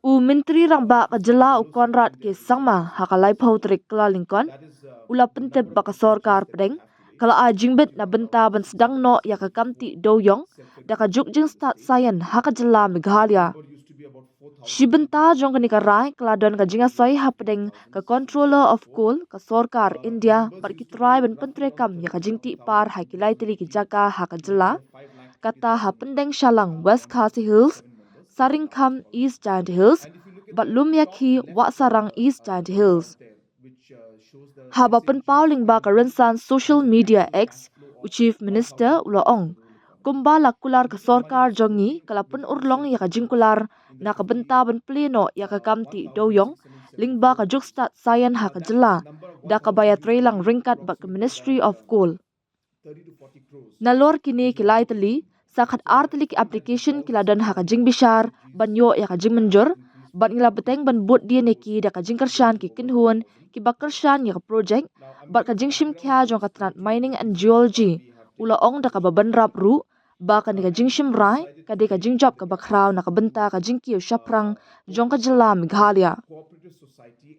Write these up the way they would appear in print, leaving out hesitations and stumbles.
U Menteri Rangba Kajala u Konrad ke Sangma hakalai pautrik kala lingkon. Ula Pyntip baka sorkar pedeng. Kala a jingbit na benta ban sedang no ya kakamti dewiong. Daka jukjing stad saian hakajala Meghalaya. Si benta jong kanika rai keladon ka jinga soi hapedeng ka controller of coal ka sorkar India bat kitrai ban pentrekam ya ka jingtih par hakilai tili ki jaka hakajala. Kata hapendeng shalang West Khasi Hills. Saringkham East Giant Hills, Batlum Yakhi Watsarang East Giant Hills. Haba penpauling ba karensan social media X, Chief Minister Ulaong. Kumbala kular ka sorkar jongi kalapun urlong ya ka jingkular na kabenta ban pleno ya ka kamti dewiong lingba ka jukstat saian ha ka jela da ka bayat relang ringkat ba ka Ministry of Coal. Nalor kini kilai tali sakat artlik application kiladan haka jing bishar banyo ya ka jing menjur ban ngila beteng ban bot dia neki da ka jing kershan ki kinhuan ki bakershan ya ka project bat ka jing shim kya jong ka tnat mining and geology ula ong da ka baban rap ru ba ka ni ka jing shim rai ka de ka jing job ka bakrau na ka benta ka jing kiyo shaprang jong ka jela Meghalaya.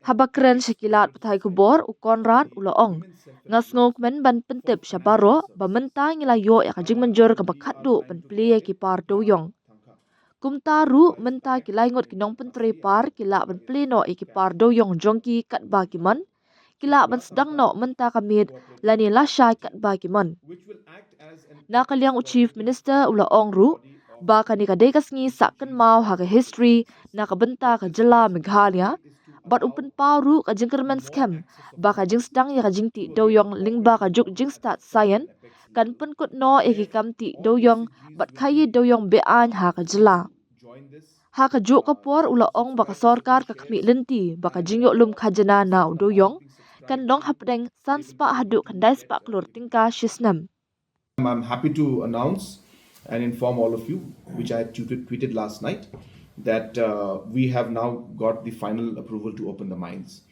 Habakren Syllad pathai kubor u Konrad ula ong. Ngasngok men ban Pyntip syaparo bamenta ngila yo ya ka jing menjur ka bakhatdu ban plie ki par dewiong. Kumta ru menta ki laingot ki nong pentre par kila ban pleno ki par dewiong jongki kat ba ki man. Kila ban sedang no menta kamit lani lashai kat ba ki man. Nakaliang u Chief Minister ula ong ru ba ka ni ka dekas ngi sakkan mau ha ka history na ka benta ka jela Meghalaya. Bat upen pauru ka jingkerman scam ba ka jing sedang ya ka jingtih dewiong lingba ka juk jing stad saian kan penkut no eki kamti dewiong bat kayi dewiong bean ha ka jela. Ha ka juk kapor ula ong ba ka sorkar ka kami lenti ba ka jingyok lum khajana na u dewiong kan dong hapdeng sanspa hadu kandai spa klur tingka shisnam. I'm happy to announce and inform all of you, which I had tweeted last night, that we have now got the final approval to open the mines.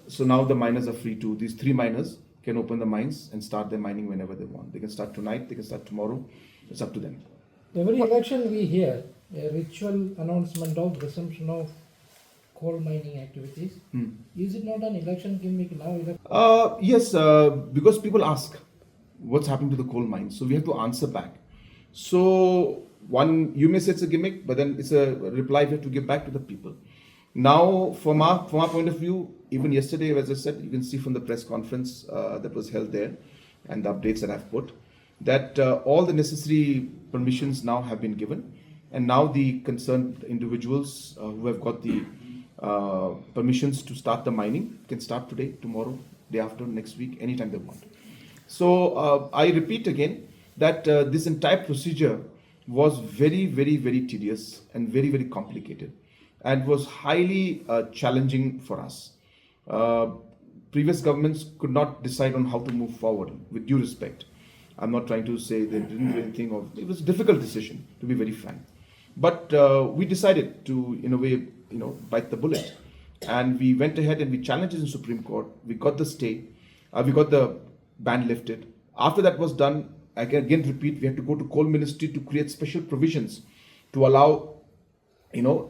So now the miners are free to, these 3 miners can open the mines and start their mining whenever they want. They can start tonight, they can start tomorrow, it's up to them. Every election we hear a ritual announcement of resumption of coal mining activities. Is it not an election gimmick now? Yes, because people ask what's happening to the coal mines, so we have to answer back. So one, you may say it's a gimmick, but then it's a reply we have to give back to the people. Now, from our point of view, even yesterday, as I said, you can see from the press conference that was held there and the updates that I've put, that all the necessary permissions now have been given. And now the concerned individuals who have got the permissions to start the mining can start today, tomorrow, day after, next week, anytime they want. So I repeat again that this entire procedure was very, very, very tedious and very, very complicated and was highly challenging for us. Previous governments could not decide on how to move forward, with due respect. I'm not trying to say they didn't do anything, or it was a difficult decision, to be very frank. But we decided to, in a way, bite the bullet. And we went ahead and we challenged it in Supreme Court. We got the stay. We got the ban lifted. After that was done, I can again repeat, we had to go to Coal Ministry to create special provisions to allow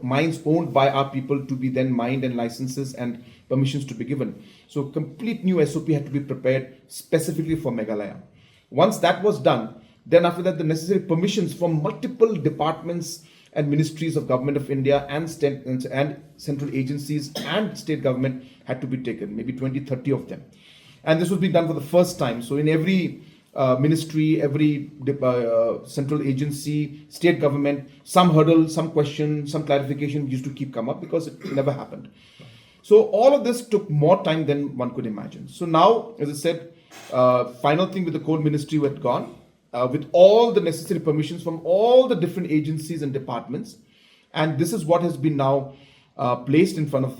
mines owned by our people to be then mined and licenses and permissions to be given. So complete new SOP had to be prepared specifically for Meghalaya. Once that was done, then after that the necessary permissions from multiple departments and ministries of Government of India and central agencies and state government had to be taken, maybe 20-30 of them. And this was being done for the first time. So in every ministry, every central agency, state government, some hurdle, some question, some clarification used to keep come up because it never happened. So all of this took more time than one could imagine. So now, as I said, final thing with the coal ministry had gone, with all the necessary permissions from all the different agencies and departments. And this is what has been now placed in front of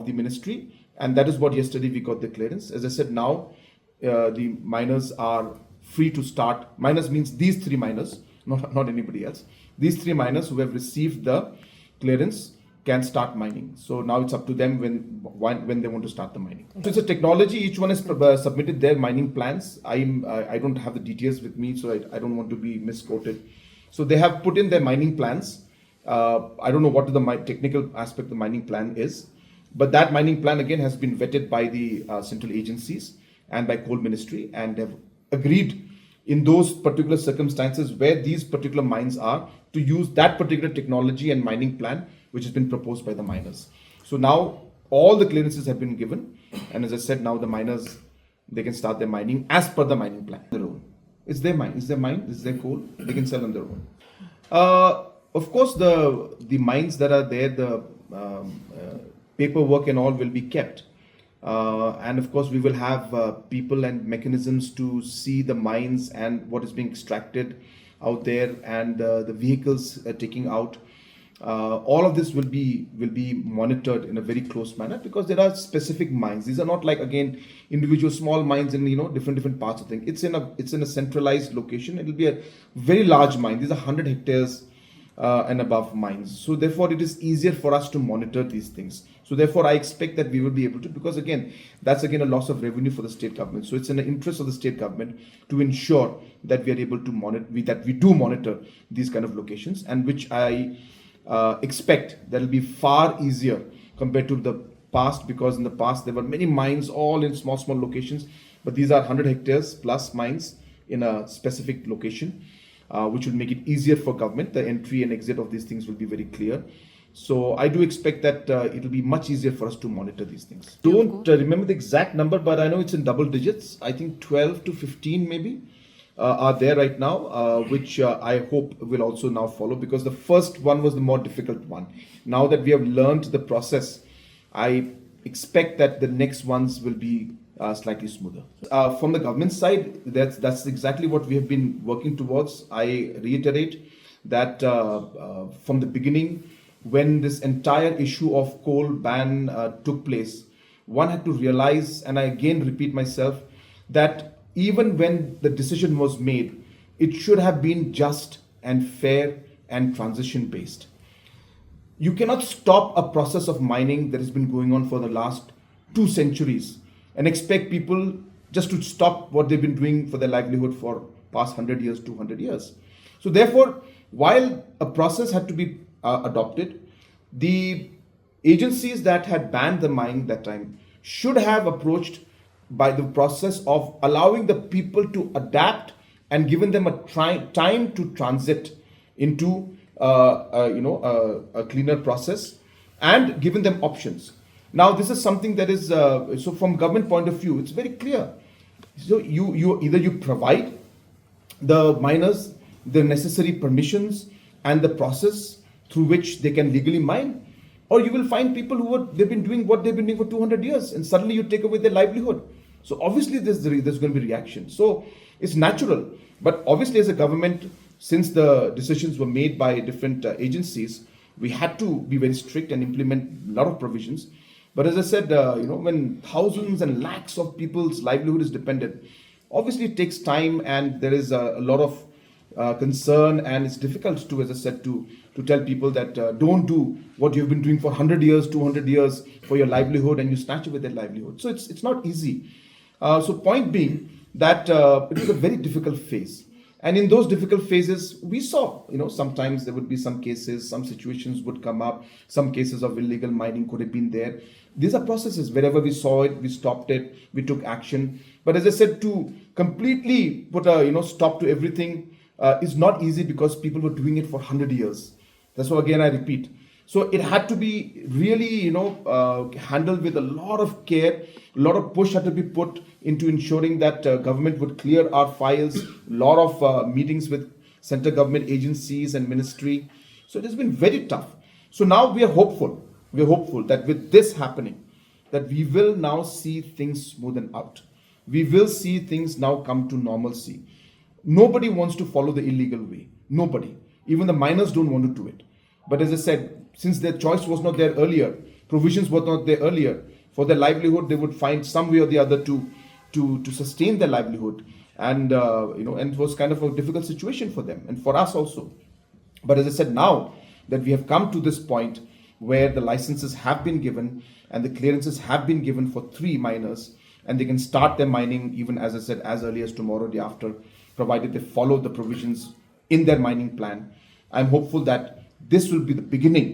the ministry. And that is what yesterday we got the clearance. As I said, now the miners are free to start. Miners means these 3 miners, not anybody else. These 3 miners who have received the clearance can start mining. So now it's up to them when they want to start the mining. So it's a technology. Each one has submitted their mining plans. I don't have the details with me, so I don't want to be misquoted. So they have put in their mining plans, I don't know what the technical aspect of the mining plan is, but that mining plan again has been vetted by the central agencies and by coal ministry, and have agreed in those particular circumstances where these particular mines are to use that particular technology and mining plan which has been proposed by the miners. So now all the clearances have been given, and as I said, now the miners, they can start their mining as per the mining plan. Their own. It's their mine. It's their mine. It's their coal. They can sell on their own. Of course, the mines that are there, the paperwork and all will be kept. And of course, we will have people and mechanisms to see the mines and what is being extracted out there, and the vehicles taking out. All of this will be monitored in a very close manner, because there are specific mines. These are not like, again, individual small mines in different parts of things. It's in a centralized location. It will be a very large mine. These are 100 hectares and above mines. So therefore, it is easier for us to monitor these things. So therefore, I expect that we will be able to, because again, that's again a loss of revenue for the state government. So it's in the interest of the state government to ensure that we are able to monitor, that we do monitor these kind of locations, and which I expect that will be far easier compared to the past, because in the past there were many mines all in small locations, but these are 100 hectares plus mines in a specific location, which will make it easier for government. The entry and exit of these things will be very clear. So I do expect that it will be much easier for us to monitor these things. Don't remember the exact number, but I know it's in double digits. I think 12 to 15 maybe are there right now, which I hope will also now follow, because the first one was the more difficult one. Now that we have learned the process, I expect that the next ones will be slightly smoother. From the government side, that's exactly what we have been working towards. I reiterate that from the beginning, when this entire issue of coal ban took place, one had to realize, and I again repeat myself, that even when the decision was made, it should have been just and fair and transition based. You cannot stop a process of mining that has been going on for the last 2 centuries and expect people just to stop what they've been doing for their livelihood for past 100 years, 200 years. So therefore, while a process had to be adopted, the agencies that had banned the mining that time should have approached by the process of allowing the people to adapt and given them a time to transit into a cleaner process, and given them options. Now this is something that is so from government point of view, it's very clear. So you either you provide the miners the necessary permissions and the process through which they can legally mine, or you will find people they've been doing what they've been doing for 200 years, and suddenly you take away their livelihood. So obviously there's going to be reaction. So it's natural, but obviously as a government, since the decisions were made by different agencies, we had to be very strict and implement a lot of provisions. But as I said, when thousands and lakhs of people's livelihood is dependent, obviously it takes time, and there is a lot of concern, and it's difficult to, as I said, to tell people that don't do what you've been doing for 100 years, 200 years for your livelihood, and you snatch away their livelihood. So it's not easy. So point being that it was a very difficult phase. And in those difficult phases, we saw, sometimes there would be some cases, some situations would come up, some cases of illegal mining could have been there. These are processes. Wherever we saw it, we stopped it, we took action. But as I said, to completely put a stop to everything is not easy, because people were doing it for 100 years. That's why, again, I repeat. So it had to be really, handled with a lot of care. A lot of push had to be put into ensuring that government would clear our files. A lot of meetings with central government agencies and ministry. So it has been very tough. So now we are hopeful. We are hopeful that with this happening, that we will now see things smoothen out. We will see things now come to normalcy. Nobody wants to follow the illegal way. Nobody. Even the miners don't want to do it. But as I said, since their choice was not there earlier, provisions were not there earlier, for their livelihood, they would find some way or the other to sustain their livelihood. And, and it was kind of a difficult situation for them and for us also. But as I said, now that we have come to this point where the licenses have been given and the clearances have been given for 3 miners, and they can start their mining even, as I said, as early as tomorrow, day after, provided they follow the provisions in their mining plan. I'm hopeful that this will be the beginning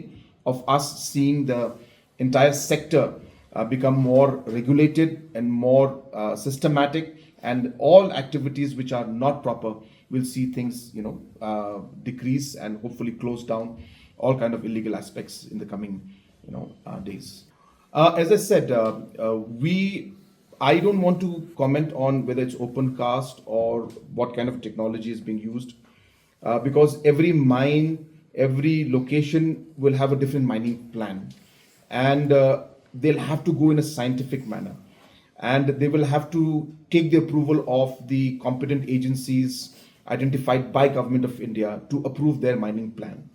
of us seeing the entire sector become more regulated and more systematic, and all activities which are not proper will see things decrease and hopefully close down all kind of illegal aspects in the coming days. As I said, I don't want to comment on whether it's open cast or what kind of technology is being used, because every mine, every location will have a different mining plan, and they'll have to go in a scientific manner, and they will have to take the approval of the competent agencies identified by Government of India to approve their mining plan.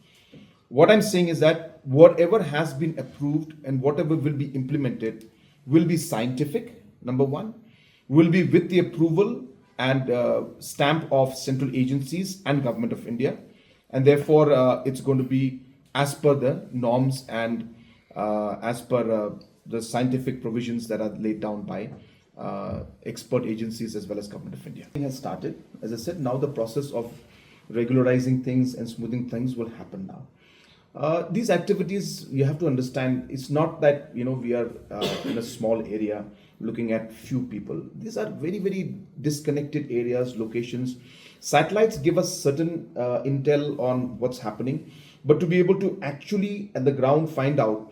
What I'm saying is that whatever has been approved and whatever will be implemented will be scientific, number one, will be with the approval and stamp of central agencies and Government of India, and therefore it's going to be as per the norms and as per the scientific provisions that are laid down by expert agencies as well as Government of India. It has started. As I said, now the process of regularizing things and smoothing things will happen now. These activities, you have to understand, it's not that we are in a small area looking at few people. These are very, very disconnected areas, locations. Satellites give us certain intel on what's happening, but to be able to actually at the ground find out,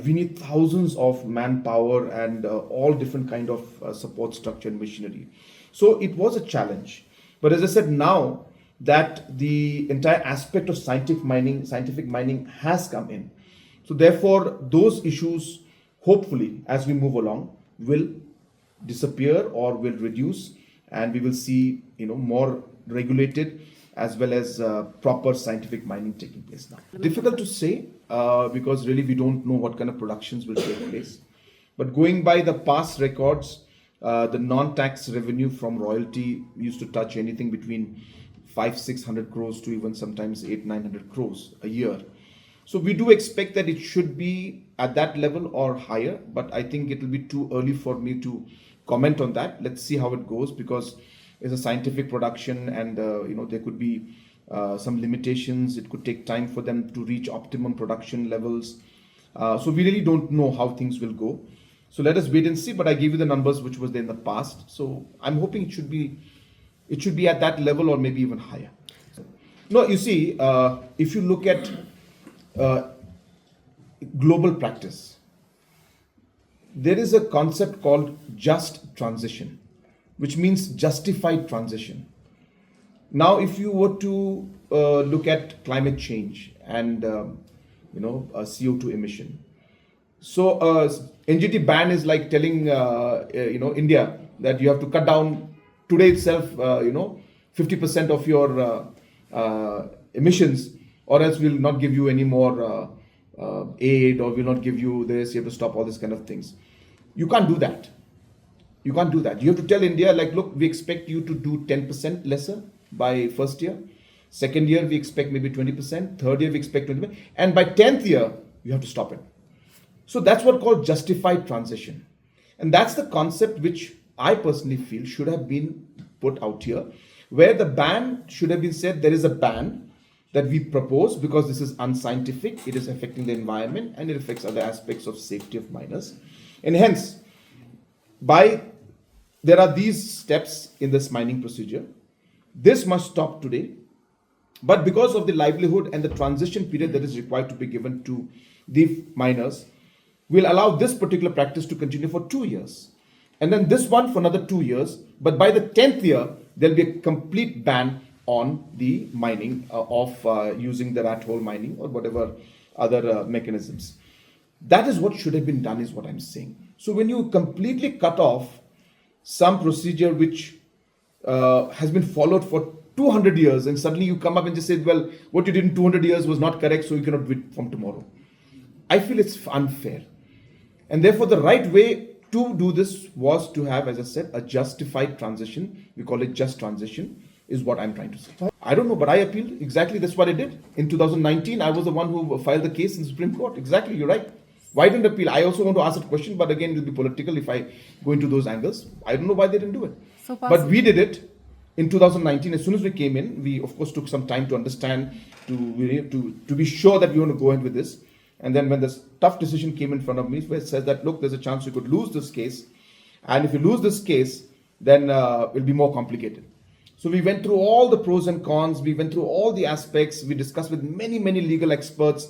we need thousands of manpower and all different kind of support structure and machinery. So it was a challenge. But as I said, now that the entire aspect of scientific mining has come in. So therefore, those issues, hopefully, as we move along, will disappear or will reduce, and we will see more regulated as well as proper scientific mining taking place now. Difficult to say because really we don't know what kind of productions will take place. But going by the past records, the non-tax revenue from royalty used to touch anything between 500-600 crores to even sometimes 800-900 crores a year. So we do expect that it should be at that level or higher, but I think it will be too early for me to comment on that. Let's see how it goes, because it's a scientific production, and there could be some limitations. It could take time for them to reach optimum production levels. So we really don't know how things will go. So let us wait and see. But I gave you the numbers which was there in the past. So I'm hoping it should be at that level or maybe even higher. No, you see, if you look at global practice, there is a concept called just transition, which means justified transition. Now, if you were to look at climate change and CO2 emission, so NGT ban is like telling India that you have to cut down today itself 50% of your emissions, or else we'll not give you any more aid, or we'll not give you this. You have to stop all these kind of things. You can't do that. You can't do that. You have to tell India, like, look, we expect you to do 10% lesser by first year. Second year, we expect maybe 20%. Third year, we expect 20%. And by 10th year, you have to stop it. So that's what called justified transition. And that's the concept which I personally feel should have been put out here, where the ban should have been said, there is a ban that we propose because this is unscientific, it is affecting the environment, and it affects other aspects of safety of miners. And hence, there are these steps in this mining procedure. This must stop today. But because of the livelihood and the transition period that is required to be given to the miners, we'll allow this particular practice to continue for 2 years. And then this one for another 2 years. But by the 10th year, there'll be a complete ban on the mining of using the rat hole mining or whatever other mechanisms. That is what should have been done, is what I'm saying. So when you completely cut off some procedure which has been followed for 200 years, and suddenly you come up and just say, well, what you did in 200 years was not correct, so you cannot do it from tomorrow. I feel it's unfair. And therefore, the right way to do this was to have, as I said, a justified transition. We call it just transition, is what I'm trying to say. I don't know, but I appealed. Exactly, that's what I did. In 2019, I was the one who filed the case in the Supreme Court. Exactly, you're right. Why didn't appeal? I also want to ask a question, but again, it will be political if I go into those angles. I don't know why they didn't do it. But we did it in 2019, as soon as we came in, we of course took some time to understand, to be sure that we want to go ahead with this. And then when this tough decision came in front of me, where it says that, look, there's a chance you could lose this case. And if you lose this case, then it'll be more complicated. So we went through all the pros and cons. We went through all the aspects. We discussed with many, many legal experts.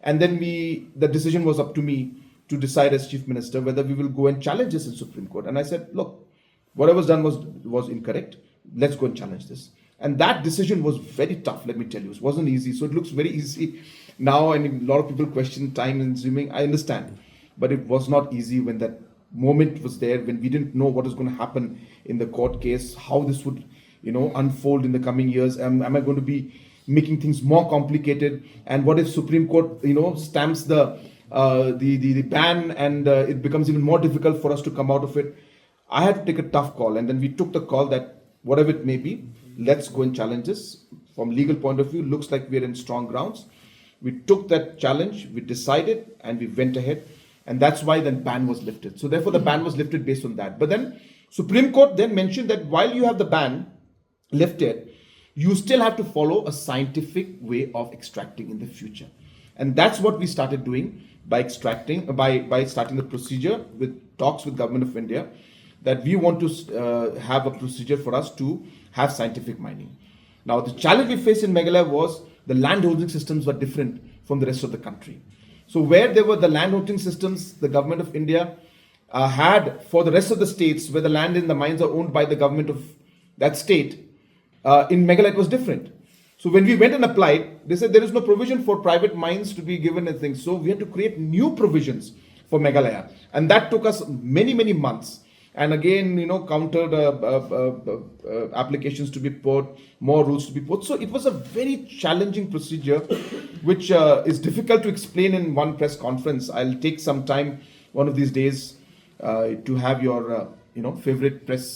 And then the decision was up to me to decide as Chief Minister whether we will go and challenge this in Supreme Court. And I said, look, whatever was done was incorrect. Let's go and challenge this. And that decision was very tough, let me tell you. It wasn't easy. So it looks very easy now, and a lot of people question time and zooming. I understand. But it was not easy when that moment was there, when we didn't know what was going to happen in the court case, how this would unfold in the coming years. Am I going to be making things more complicated? And what if Supreme Court stamps the ban, and it becomes even more difficult for us to come out of it? I had to take a tough call, and then we took the call that whatever it may be, let's go and challenge this. From legal point of view, looks like we're in strong grounds. We took that challenge, we decided, and we went ahead. And that's why the ban was lifted. So therefore the ban was lifted based on that. But then Supreme Court then mentioned that while you have the ban lifted, you still have to follow a scientific way of extracting in the future. And that's what we started doing by starting the procedure with talks with Government of India, that we want to have a procedure for us to have scientific mining. Now, the challenge we faced in Meghalaya was the land holding systems were different from the rest of the country. So where there were the land holding systems, the Government of India had for the rest of the states, where the land and the mines are owned by the government of that state, in Meghalaya it was different. So when we went and applied, they said there is no provision for private mines to be given and things. So we had to create new provisions for Meghalaya. And that took us many, many months. And again, countered applications to be put, more rules to be put. So it was a very challenging procedure, which is difficult to explain in one press conference. I'll take some time one of these days to have your, favorite press